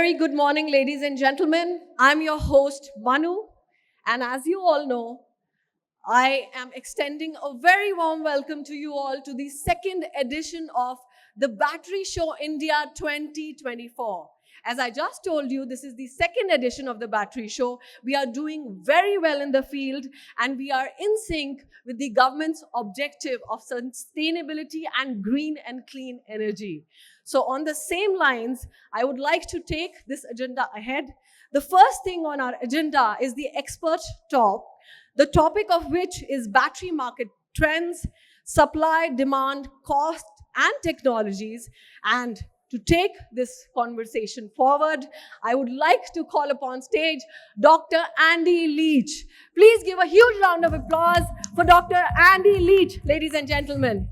very good morning, ladies and gentlemen. I'm your host, Manu. And as you all know, I am extending a very warm welcome to you all to the second edition of the Battery Show India 2024. As I just told you, this is the second edition of the Battery Show. We are doing very well in the field and we are in sync with the government's objective of sustainability and green and clean energy. So on the same lines, I would like to take this agenda ahead. The first thing on our agenda is the expert talk, the topic of which is battery market trends, supply, demand, cost, and technologies. And to take this conversation forward, I would like to call upon stage Dr. Andy Leach. Please give a huge round of applause for Dr. Andy Leach, ladies and gentlemen.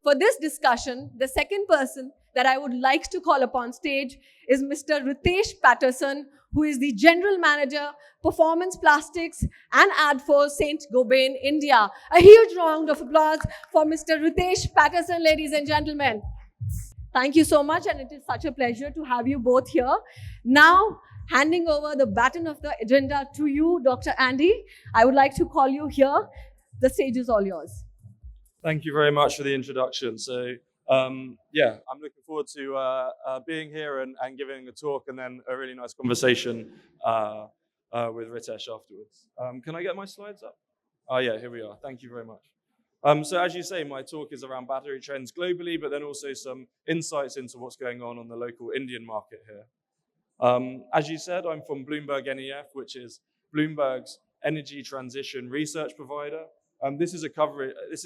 For this discussion, the second person that I would like to call upon stage is Mr. Ritesh Patterson, who is the General Manager, Performance Plastics and Adfo St. Gobain, India. A huge round of applause for Mr. Ritesh Patterson, ladies and gentlemen. Thank you so much, and it is such a pleasure to have you both here. Now, handing over the baton of the agenda to you, Dr. Andy, I would like to call you here. The stage is all yours. Thank you very much for the introduction. So, I'm looking forward to being here and giving a talk and then a really nice conversation with Ritesh afterwards. Can I get my slides up? Oh yeah, here we are. Thank you very much. So as you say, my talk is around battery trends globally, but then also some insights into what's going on the local Indian market here. As you said, I'm from Bloomberg NEF, which is Bloomberg's energy transition research provider. This is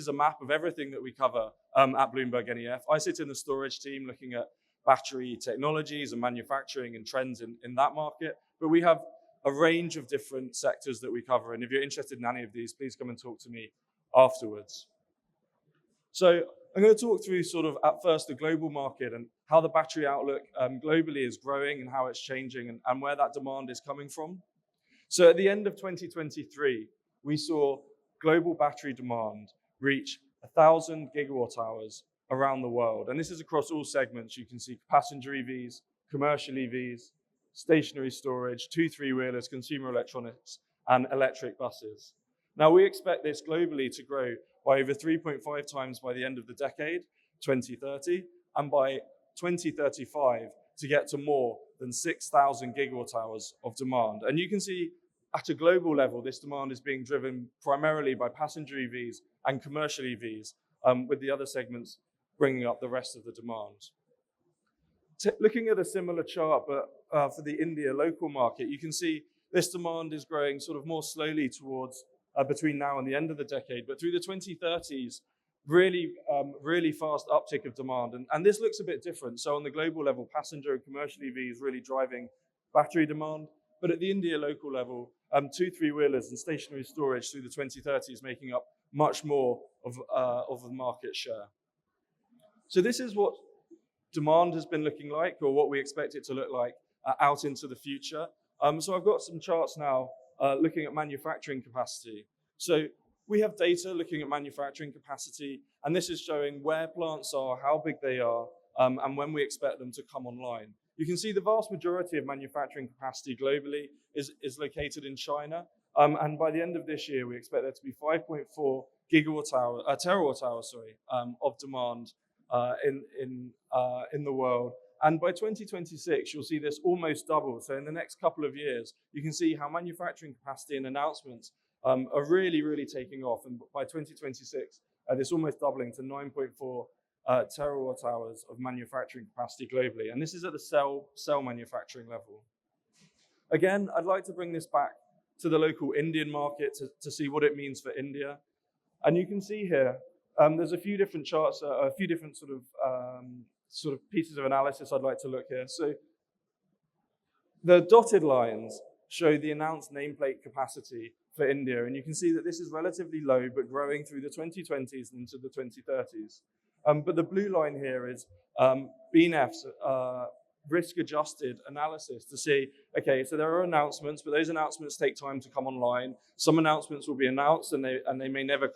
a map of everything that we cover at Bloomberg NEF. I sit in the storage team looking at battery technologies and manufacturing and trends in that market, but we have a range of different sectors that we cover. And if you're interested in any of these, please come and talk to me afterwards. So I'm going to talk through sort of at first the global market and how the battery outlook globally is growing and how it's changing and where that demand is coming from. So at the end of 2023, we saw global battery demand reach 1,000 gigawatt hours around the world. And this is across all segments. You can see passenger EVs, commercial EVs, stationary storage, 2 3-wheelers, consumer electronics, and electric buses. Now, we expect this globally to grow by over 3.5 times by the end of the decade, 2030, and by 2035 to get to more than 6,000 gigawatt hours of demand. And you can see at a global level, this demand is being driven primarily by passenger EVs and commercial EVs, with the other segments bringing up the rest of the demand. Looking at a similar chart, but for the India local market, you can see this demand is growing sort of more slowly towards between now and the end of the decade, but through the 2030s, really fast uptick of demand. And this looks a bit different. So on the global level, passenger and commercial EVs really driving battery demand. But at the India local level, 2 3-wheelers and stationary storage through the 2030s making up much more of the market share. So this is what demand has been looking like, or what we expect it to look like out into the future. So I've got some charts now looking at manufacturing capacity. So we have data looking at manufacturing capacity, and this is showing where plants are, how big they are, and when we expect them to come online. You can see the vast majority of manufacturing capacity globally is located in China. And by the end of this year, we expect there to be 5.4 terawatt hours of demand in the world. And by 2026, you'll see this almost double. So in the next couple of years, you can see how manufacturing capacity and announcements are really, really taking off. And by 2026, this almost doubling to 9.4 terawatt hours of manufacturing capacity globally. And this is at the cell manufacturing level. Again, I'd like to bring this back to the local Indian market to see what it means for India. And you can see here, there's a few different charts, a few different sort of pieces of analysis I'd like to look here. So the dotted lines show the announced nameplate capacity for India. And you can see that this is relatively low, but growing through the 2020s and into the 2030s. But the blue line here is BNEF's risk-adjusted analysis to see, okay, so there are announcements, but those announcements take time to come online. Some announcements will be announced and they may never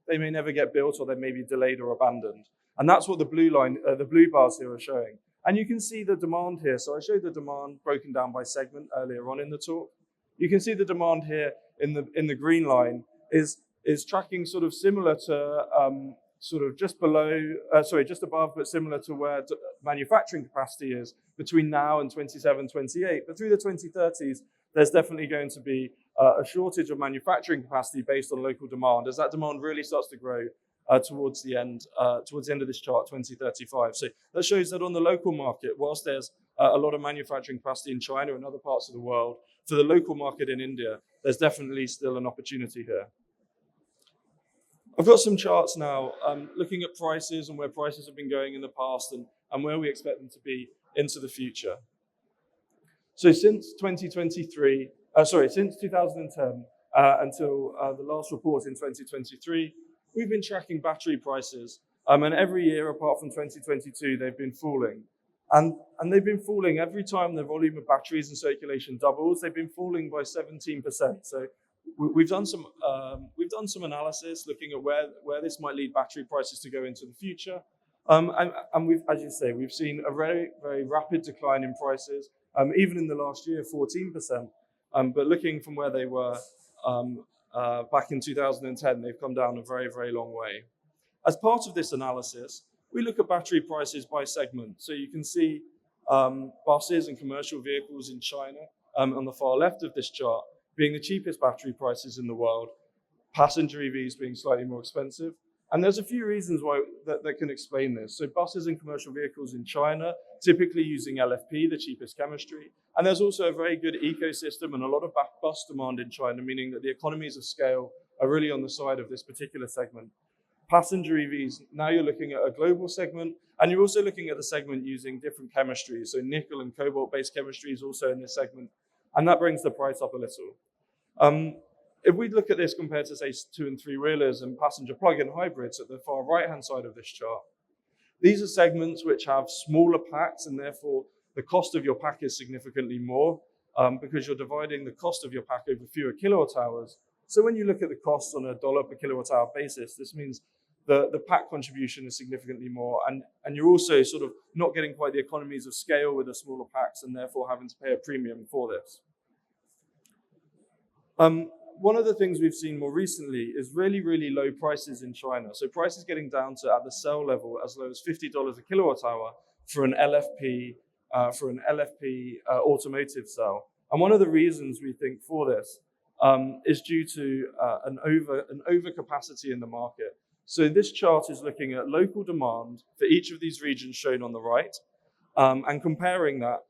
they may never get built, or they may be delayed or abandoned. And that's what the blue bars here are showing. And you can see the demand here. So I showed the demand broken down by segment earlier on in the talk. You can see the demand here in the green line is tracking sort of similar to sort of just above, but similar to where manufacturing capacity is between now and 27, 28. But through the 2030s, there's definitely going to be a shortage of manufacturing capacity based on local demand as that demand really starts to grow towards the end of this chart, 2035. So that shows that on the local market, whilst there's a lot of manufacturing capacity in China and other parts of the world, for the local market in India, there's definitely still an opportunity here. I've got some charts now looking at prices and where prices have been going in the past and where we expect them to be into the future. So since 2010 until the last report in 2023, we've been tracking battery prices. And every year, apart from 2022, they've been falling. And they've been falling every time the volume of batteries in circulation doubles. They've been falling by 17%. So we've done some analysis looking at where this might lead battery prices to go into the future. And we've, as you say, we've seen a very, very rapid decline in prices, even in the last year, 14%. But looking from where they were back in 2010, they've come down a very, very long way. As part of this analysis, we look at battery prices by segment. So you can see buses and commercial vehicles in China on the far left of this chart being the cheapest battery prices in the world, passenger EVs being slightly more expensive. And there's a few reasons why that can explain this. So buses and commercial vehicles in China, typically using LFP, the cheapest chemistry. And there's also a very good ecosystem and a lot of bus demand in China, meaning that the economies of scale are really on the side of this particular segment. Passenger EVs, now you're looking at a global segment, and you're also looking at the segment using different chemistries. So nickel and cobalt-based chemistry is also in this segment, and that brings the price up a little. If we look at this compared to, say, 2- and 3-wheelers and passenger plug-in hybrids at the far right-hand side of this chart, these are segments which have smaller packs, and therefore the cost of your pack is significantly more because you're dividing the cost of your pack over fewer kilowatt hours. So when you look at the costs on a $ per kilowatt hour basis, this means the pack contribution is significantly more, and you're also sort of not getting quite the economies of scale with the smaller packs, and therefore having to pay a premium for this. One of the things we've seen more recently is really, really low prices in China. So prices getting down to, at the cell level, as low as $50 a kilowatt hour for an LFP automotive cell. And one of the reasons we think for this is due to an overcapacity in the market. So this chart is looking at local demand for each of these regions shown on the right, and comparing that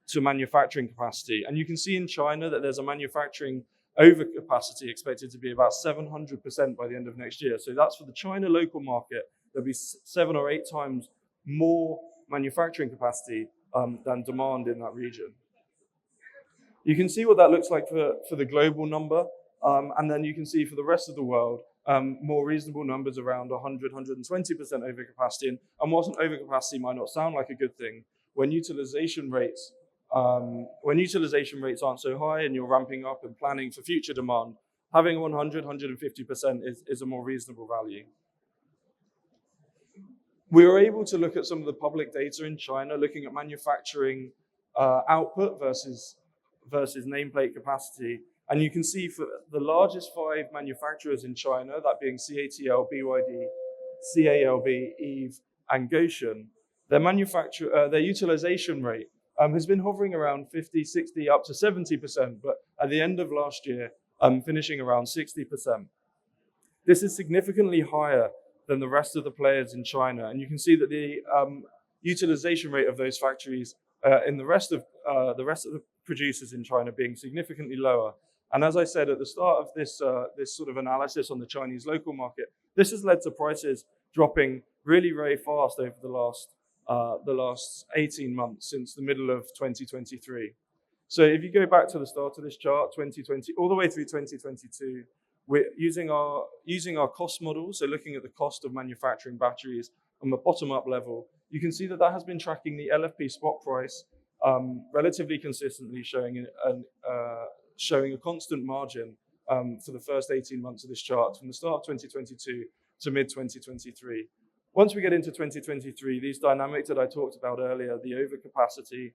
to manufacturing capacity. And you can see in China that there's a manufacturing overcapacity expected to be about 700% by the end of next year. So that's for the China local market. There'll be 7 or 8 times more manufacturing capacity than demand in that region. You can see what that looks like for the global number, and then you can see for the rest of the world, more reasonable numbers around 100, 120% overcapacity. And whilst an overcapacity might not sound like a good thing, when utilization rates aren't so high and you're ramping up and planning for future demand, having 100, 150% is a more reasonable value. We were able to look at some of the public data in China, looking at manufacturing output versus nameplate capacity. And you can see for the largest 5 manufacturers in China, that being CATL, BYD, CALB, Eve, and Gotion, their utilization rate has been hovering around 50, 60, up to 70%, but at the end of last year, finishing around 60%. This is significantly higher than the rest of the players in China. And you can see that the utilization rate of those factories in the rest of the producers in China being significantly lower. And as I said at the start of this sort of analysis on the Chinese local market, this has led to prices dropping really very fast over the last 18 months since the middle of 2023. So if you go back to the start of this chart, 2020, all the way through 2022, we're using our cost model, so looking at the cost of manufacturing batteries on the bottom-up level, you can see that has been tracking the LFP spot price relatively consistently, showing a constant margin for the first 18 months of this chart, from the start of 2022 to mid-2023. Once we get into 2023, these dynamics that I talked about earlier, the overcapacity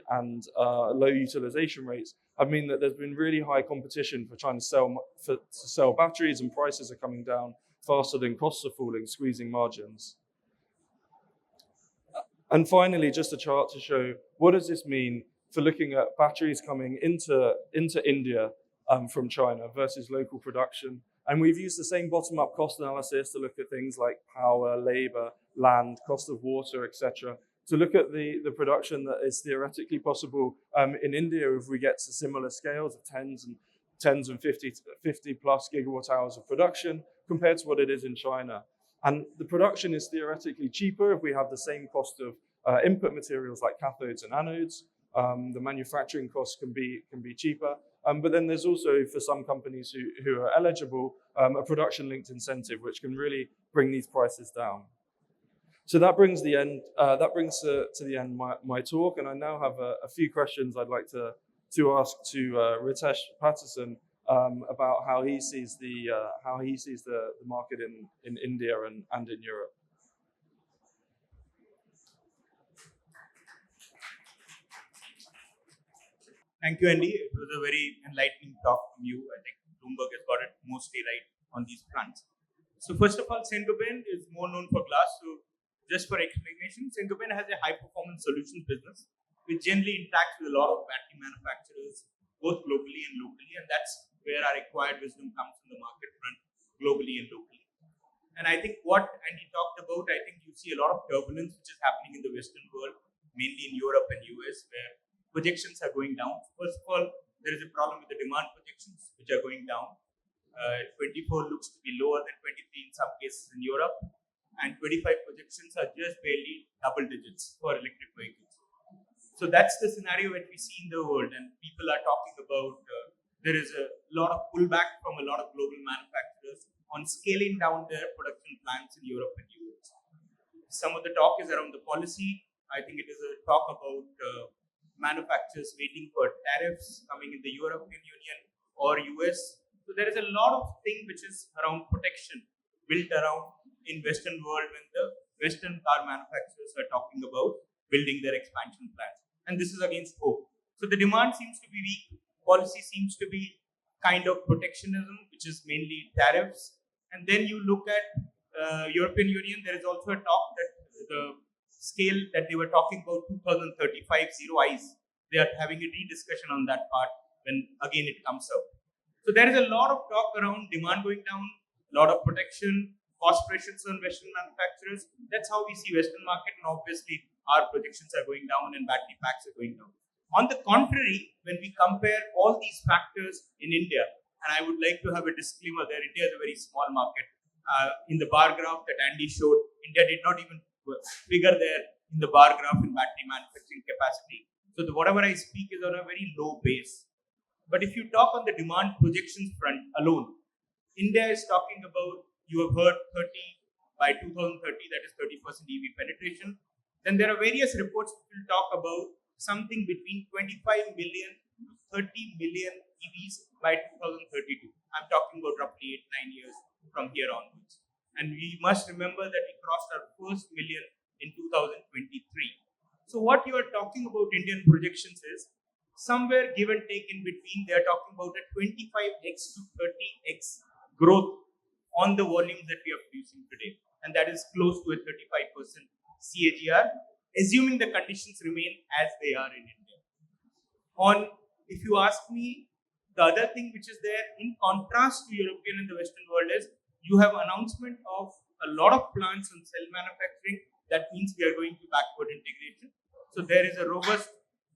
and low utilization rates have meant that there's been really high competition for trying to sell batteries, and prices are coming down faster than costs are falling, squeezing margins. And finally, just a chart to show what does this mean for looking at batteries coming into India from China versus local production. And we've used the same bottom-up cost analysis to look at things like power, labor, land, cost of water, etc., to look at the production that is theoretically possible in India if we get to similar scales of tens and 50 plus gigawatt hours of production compared to what it is in China. And the production is theoretically cheaper if we have the same cost of input materials like cathodes and anodes. The manufacturing costs can be cheaper. But then there's also, for some companies who are eligible, a production-linked incentive, which can really bring these prices down. So that brings to the end my talk, and I now have a few questions I'd like to ask to Ritesh Patterson about how he sees the market in India and in Europe. Thank you, Andy. It was a very enlightening talk from you. I think Bloomberg has got it mostly right on these fronts. So first of all, Saint-Gobain is more known for glass. So just for explanation, Saint-Gobain has a high-performance solutions business, which generally interacts with a lot of battery manufacturers, both globally and locally. And that's where our acquired wisdom comes from the market front, globally and locally. And I think what Andy talked about, I think you see a lot of turbulence which is happening in the Western world, mainly in Europe and US, where projections are going down. First of all, there is a problem with the demand projections, which are going down. 24 looks to be lower than 23 in some cases in Europe, and 25 projections are just barely double digits for electric vehicles. So that's the scenario that we see in the world, and people are talking about there is a lot of pullback from a lot of global manufacturers on scaling down their production plants in Europe and US. Some of the talk is around the policy. I think it is a talk about manufacturers waiting for tariffs coming in the European Union or US. So there is a lot of thing which is around protection built around in Western world when the Western car manufacturers are talking about building their expansion plans. And this is against hope. So the demand seems to be weak. Policy seems to be kind of protectionism, which is mainly tariffs. And then you look at European Union, there is also a talk that the scale that they were talking about 2035 zero eyes, they are having a rediscussion on that part when again it comes out. So there is a lot of talk around demand going down, a lot of protection, cost pressures on Western manufacturers. That's how we see Western market, and obviously our projections are going down and battery packs are going down. On the contrary, when we compare all these factors in India, and I would like to have a disclaimer there, India is a very small market. In the bar graph that Andy showed, India did not even figure there in the bar graph in battery manufacturing capacity. So whatever I speak is on a very low base. But if you talk on the demand projections front alone, India is talking about, you have heard 30 by 2030, that is 30% EV penetration. Then there are various reports that will talk about something between 25 million to 30 million EVs by 2032. I'm talking about roughly 8-9 years from here onwards. And we must remember that we crossed our first million in 2023. So what you are talking about Indian projections is somewhere give and take in between. They are talking about a 25x to 30x growth on the volumes that we are producing today. And that is close to a 35% CAGR, assuming the conditions remain as they are in India. If you ask me, the other thing which is there in contrast to European and the Western world is you have announcement of a lot of plants on cell manufacturing. That means we are going to backward integration. So there is a robust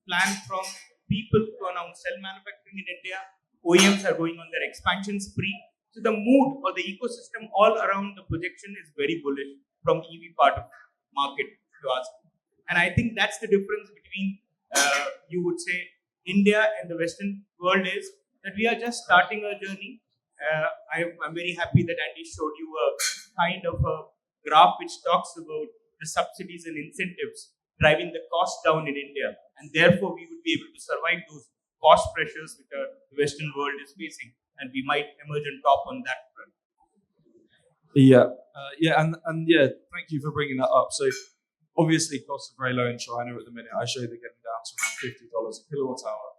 plan from people to announce cell manufacturing in India. OEMs are going on their expansion spree. So the mood or the ecosystem all around the projection is very bullish from EV part of market, if you ask me. And I think that's the difference between, you would say, India and the Western world is that we are just starting our journey. I'm very happy that Andy showed you a kind of a graph which talks about the subsidies and incentives driving the cost down in India, and therefore we would be able to survive those cost pressures which the Western world is facing, and we might emerge on top on that front. And yeah, thank you for bringing that up. So obviously costs are very low in China at the minute. I showed they're getting down to around $50 a kilowatt hour,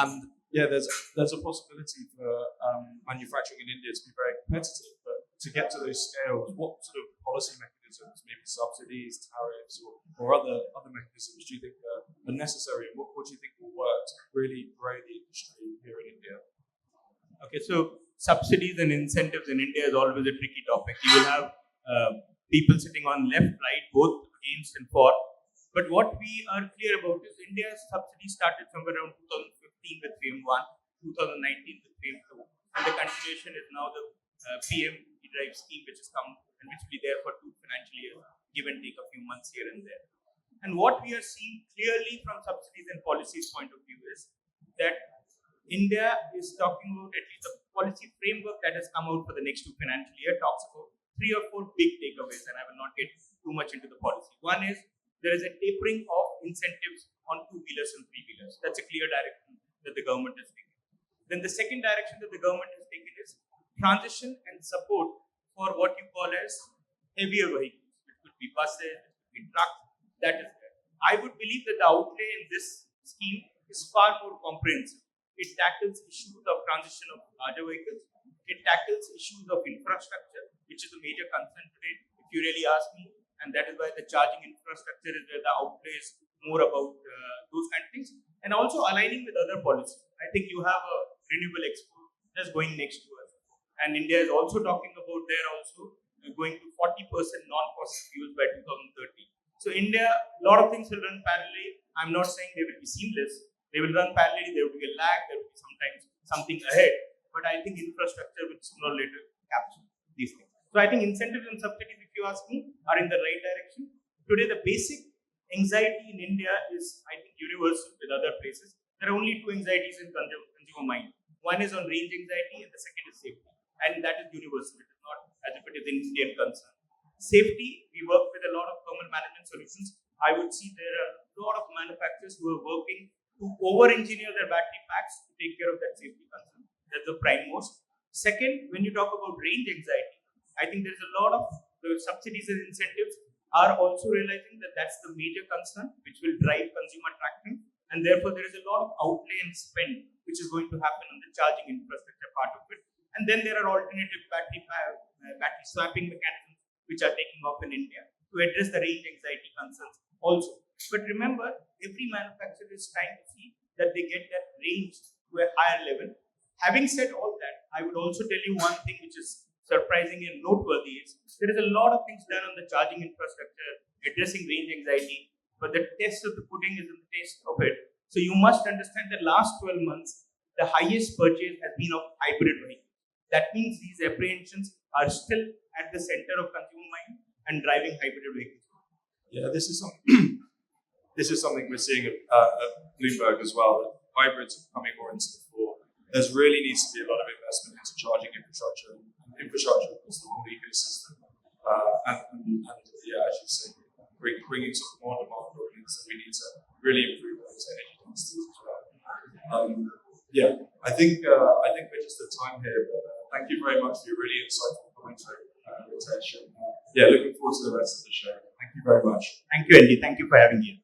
and yeah, there's a possibility for manufacturing in India to be very competitive. But to get to those scales, what sort of policy mechanisms, maybe subsidies, tariffs, or other mechanisms do you think are necessary, and what do you think will work to really grow the industry here in India? Okay, so subsidies and incentives in India is always a tricky topic. You will have people sitting on left, right, both against and for. But what we are clear about is India's subsidy started somewhere around 2015 with FAME 1, 2019 with FAME 2, and the continuation is now the PM E-Drive scheme, which has come and which will be there for 2 financial years, give and take a few months here and there. And what we are seeing clearly from subsidies and policies point of view is that India is talking about, at least the policy framework that has come out for the next 2 financial year talks about 3 or 4 big takeaways, and I will not get too much into the policy. One is there is a tapering of incentives on 2-wheelers and 3-wheelers. That's a clear direction that the government has taken. Then the second direction that the government has taken is transition and support for what you call as heavier vehicles. It could be buses, it could be trucks, that is there. I would believe that the outlay in this scheme is far more comprehensive. It tackles issues of transition of larger vehicles. It tackles issues of infrastructure, which is a major concern today, if you really ask me. And that is why the charging infrastructure is where the outlay is more about those kind of things. And also aligning with other policies. I think you have a renewable expo just going next to us. And India is also talking about there also going to 40% non-fossil fuels by 2030. So India, a lot of things will run parallelly. I'm not saying they will be seamless. They will run parallelly, there will be a lag, there will be sometimes something ahead. But I think infrastructure will sooner or later capture these things. So I think incentives and subsidies, if you ask me, are in the right direction. Today, the basic anxiety in India is, I think, universal with other places. There are only 2 anxieties in consumer mind. One is on range anxiety and the second is safety. And that is universal. It is not as if it is an Indian concern. Safety, we work with a lot of thermal management solutions. I would see there are a lot of manufacturers who are working to over-engineer their battery packs to take care of that safety concern. That's the prime most. Second, when you talk about range anxiety, I think there's a lot of the subsidies and incentives are also realizing that that's the major concern which will drive consumer traction, and therefore there is a lot of outlay and spend which is going to happen on the charging infrastructure part of it. And then there are alternative battery swapping mechanisms which are taking off in India to address the range anxiety concerns also. But remember, every manufacturer is trying to see that they get that range to a higher level. Having said all that, I would also tell you one thing which is surprising and noteworthy is there is a lot of things done on the charging infrastructure, addressing range anxiety, but the test of the pudding is in the taste of it. So you must understand the last 12 months, the highest purchase has been of hybrid vehicles. That means these apprehensions are still at the center of consumer mind and driving hybrid vehicles. Yeah, this is something we're seeing at Bloomberg as well. That hybrids are coming more into the fore. There really needs to be a lot of investment into charging infrastructure across the whole ecosystem. And yeah, as you say, bringing sort of more demand means that we need to really improve those energy densities as well. I think we're just at time here, but thank you very much for your really insightful commentary, Ritesh. Looking forward to the rest of the show. Thank you very much. Thank you, Andy. Thank you for having me.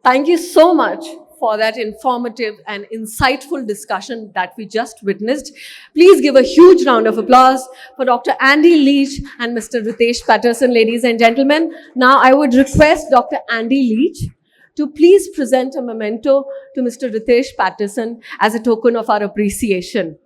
Thank you so much for that informative and insightful discussion that we just witnessed. Please give a huge round of applause for Dr. Andy Leach and Mr. Ritesh Patterson, ladies and gentlemen. Now I would request Dr. Andy Leach to please present a memento to Mr. Ritesh Patterson as a token of our appreciation.